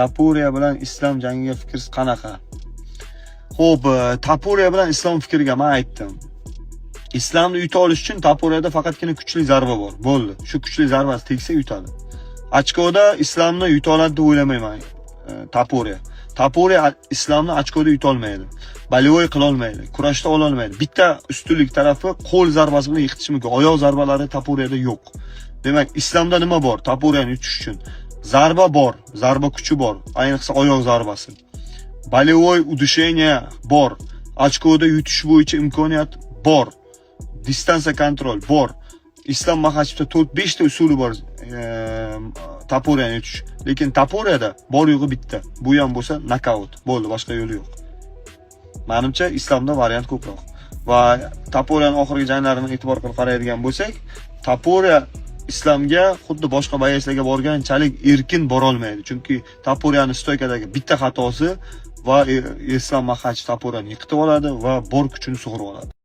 Tapuriya bilan islom jangiga fikringiz qanaqa? Xo'p, Tapuriya bilan islom fikriga men aytdim. Islomni yuta olish uchun Tapuriyada faqatgina kuchli zarba bor. Bo'ldi. Shu kuchli zarbasi tegsa yutadi. Ochkoda islomni yuta oladi deb o'ylamayman. Tapuriya islomni ochkoda yuta olmaydi. Balivoy qila olmaydi. Kurashda ola olmaydi. Bitta ustunlik tarafi qo'l zarbasi bilan yiqitish mumkin. Oyoq zarbalari Tapuriyada yo'q. Demak, islomda nima bor? Tapuriyani yutish uchun zarba bor, zarba kuchi bor, ayniqsa oyoq zarbasi. Balivoy udisheniya bor. Ochkoda yutish bo'yicha imkoniyat bor. Distansiya kontrol bor. Islom Maxachevda 4-5 ta usuli bor Tapuriyani yutish. Lekin Tapuriyada bor yo'g'i bitta. Bu ham bo'lsa nokaut. Bo'ldi, boshqa yo'li yo'q. Menimcha islomda variant ko'proq. Va Tapuriyaning oxirgi janglarini e'tibor qilib qaraydigan bo'lsak, Tapuriya islomga xuddi boshqa bayaslarga borganchalik erkin bora olmaydi. Chunki Tapuriyaning stoykadagi bitta xatosi va Islom Maxachev Tapuriyani yiqitib oladi va bor kuchini sug'urib oladi.